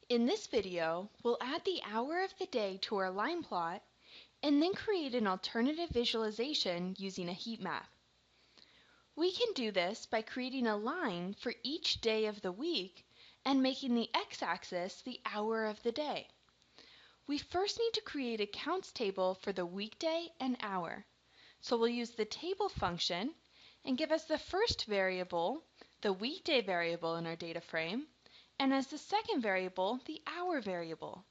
In this video, we'll add the hour of the day to our line plot and then create an alternative visualization using a heat map. We can do this by creating a line for each day of the week and making the x-axis the hour of the day. We first need to create a counts table for the weekday and hour. So we'll use the table function and give as the first variable the weekday variable in our data frame, and as the second variable the hour variable.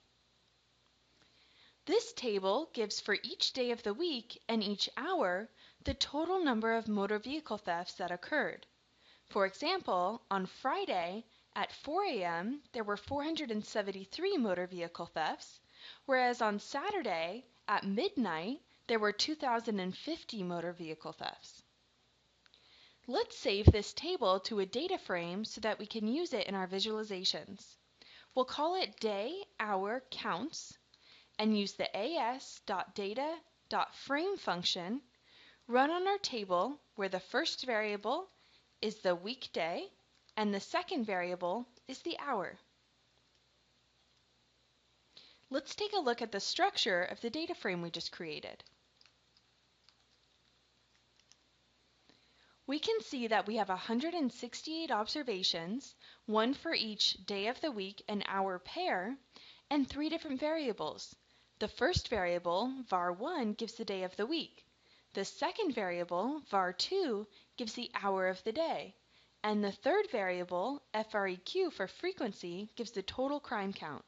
This table gives for each day of the week and each hour the total number of motor vehicle thefts that occurred. For example, on Friday at 4 a.m. there were 473 motor vehicle thefts, whereas on Saturday at midnight there were 2,050 motor vehicle thefts. Let's save this table to a data frame so that we can use it in our visualizations. We'll call it day hour counts and use the as.data.frame function, run on our table where the first variable is the weekday and the second variable is the hour. Let's take a look at the structure of the data frame we just created. We can see that we have 168 observations, one for each day of the week and hour pair, and 3 different variables. The first variable, var1, gives the day of the week. The second variable, var2, gives the hour of the day. And the third variable, FREQ for frequency, gives the total crime count.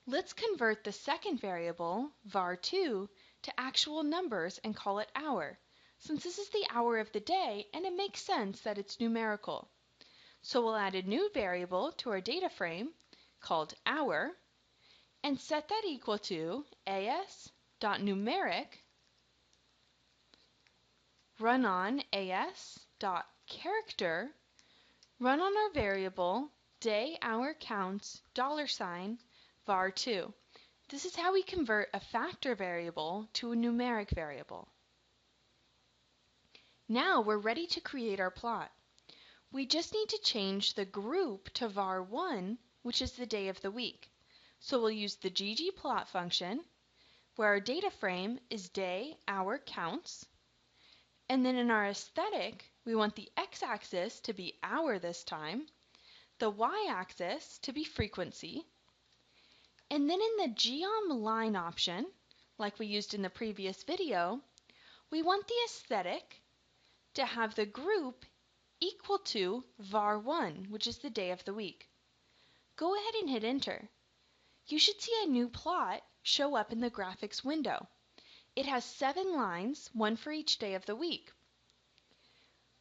Let's convert the second variable, var2, to actual numbers and call it hour, since this is the hour of the day and it makes sense that it's numerical. So we'll add a new variable to our data frame called hour and set that equal to as.numeric, run on as.character, run on our variable day hour counts $var2. This is how we convert a factor variable to a numeric variable. Now we're ready to create our plot. We just need to change the group to var1, which is the day of the week. So we'll use the ggplot function, where our data frame is day hour counts, and then in our aesthetic, we want the x-axis to be hour this time, the y-axis to be frequency, and then in the geom line option, like we used in the previous video, we want the aesthetic to have the group equal to var1, which is the day of the week. Go ahead and hit enter. You should see a new plot show up in the graphics window. It has 7 lines, one for each day of the week.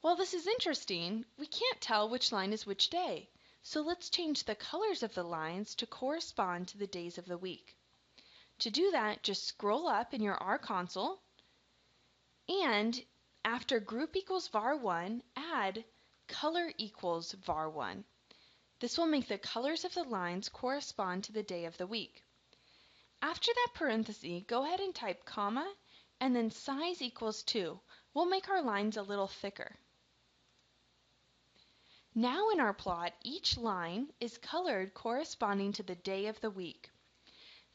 While this is interesting, we can't tell which line is which day, so let's change the colors of the lines to correspond to the days of the week. To do that, just scroll up in your R console and after group equals var1, add color equals var1. This will make the colors of the lines correspond to the day of the week. After that parenthesis, go ahead and type comma and then size equals 2. We'll make our lines a little thicker. Now in our plot, each line is colored corresponding to the day of the week.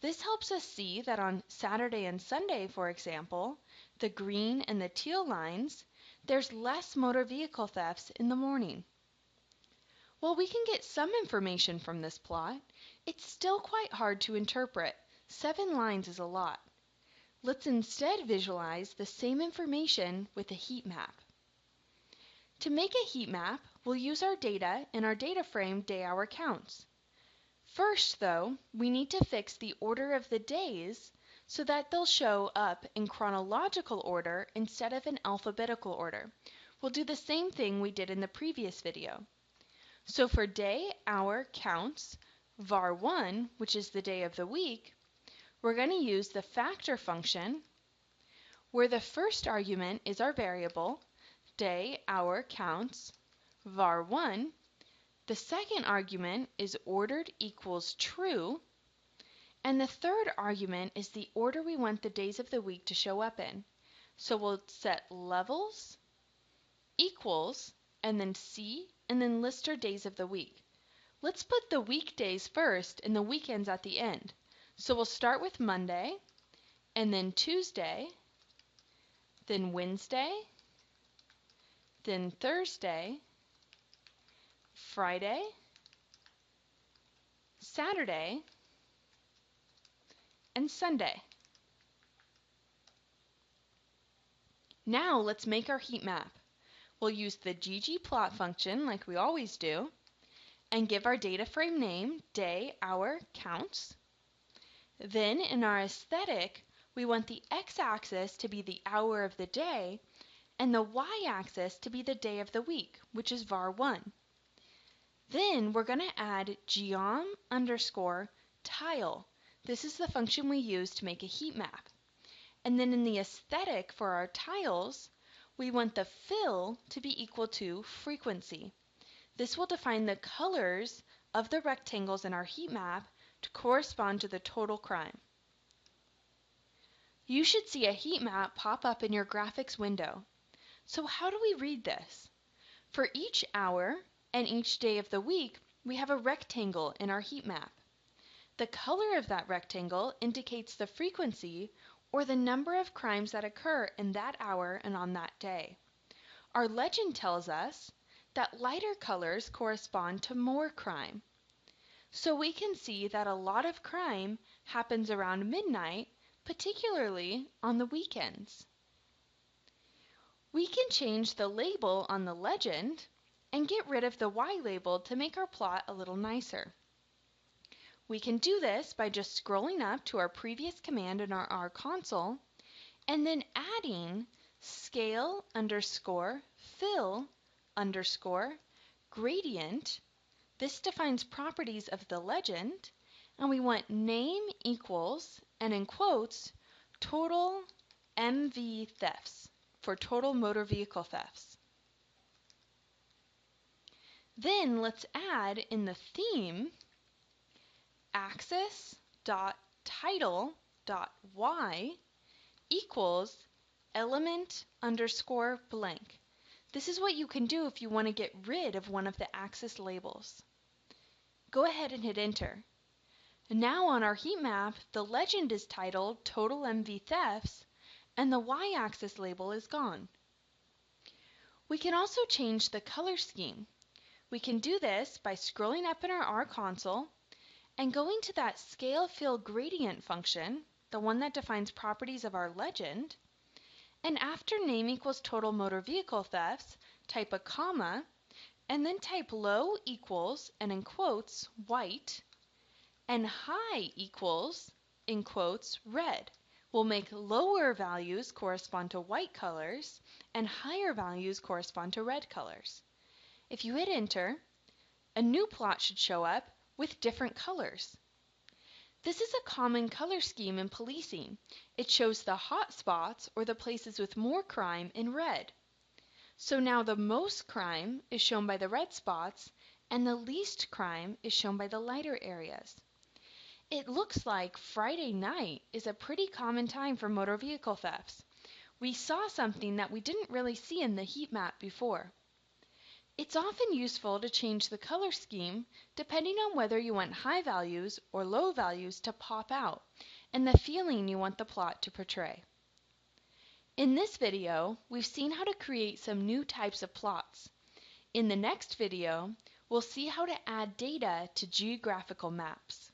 This helps us see that on Saturday and Sunday, for example, the green and the teal lines, there's less motor vehicle thefts in the morning. While we can get some information from this plot, it's still quite hard to interpret. 7 lines is a lot. Let's instead visualize the same information with a heat map. To make a heat map, we'll use our data in our data frame day hour counts. First, though, we need to fix the order of the days so that they'll show up in chronological order instead of in alphabetical order. We'll do the same thing we did in the previous video. So for day hour counts, var1, which is the day of the week, we're going to use the factor function where the first argument is our variable, day hour counts, var1. The second argument is ordered equals true, and the third argument is the order we want the days of the week to show up in. So we'll set levels equals and then C and then list our days of the week. Let's put the weekdays first and the weekends at the end. So we'll start with Monday, and then Tuesday, then Wednesday, then Thursday, Friday, Saturday, and Sunday. Now let's make our heat map. We'll use the ggplot function like we always do and give our data frame name day, hour, counts. Then in our aesthetic, we want the x-axis to be the hour of the day and the y-axis to be the day of the week, which is var1. Then we're going to add geom_tile. This is the function we use to make a heat map. And then in the aesthetic for our tiles, we want the fill to be equal to frequency. This will define the colors of the rectangles in our heat map to correspond to the total crime. You should see a heat map pop up in your graphics window. So how do we read this? For each hour and each day of the week, we have a rectangle in our heat map. The color of that rectangle indicates the frequency or the number of crimes that occur in that hour and on that day. Our legend tells us that lighter colors correspond to more crime. So we can see that a lot of crime happens around midnight, particularly on the weekends. We can change the label on the legend and get rid of the Y label to make our plot a little nicer. We can do this by just scrolling up to our previous command in our R console and then adding scale_fill_gradient. This defines properties of the legend, and we want name equals, and in quotes, total MV thefts, for total motor vehicle thefts. Then let's add in the theme axis.title.y equals element_blank. This is what you can do if you want to get rid of one of the axis labels. Go ahead and hit enter. Now on our heat map, the legend is titled Total MV Thefts and the y-axis label is gone. We can also change the color scheme. We can do this by scrolling up in our R console and going to that scale fill gradient function, the one that defines properties of our legend, and after name equals total motor vehicle thefts, type a comma, and then type low equals, and in quotes, white, and high equals, in quotes, red. We'll make lower values correspond to white colors, and higher values correspond to red colors. If you hit enter, a new plot should show up with different colors. This is a common color scheme in policing. It shows the hot spots or the places with more crime in red. So now the most crime is shown by the red spots and the least crime is shown by the lighter areas. It looks like Friday night is a pretty common time for motor vehicle thefts. We saw something that we didn't really see in the heat map before. It's often useful to change the color scheme depending on whether you want high values or low values to pop out and the feeling you want the plot to portray. In this video, we've seen how to create some new types of plots. In the next video, we'll see how to add data to geographical maps.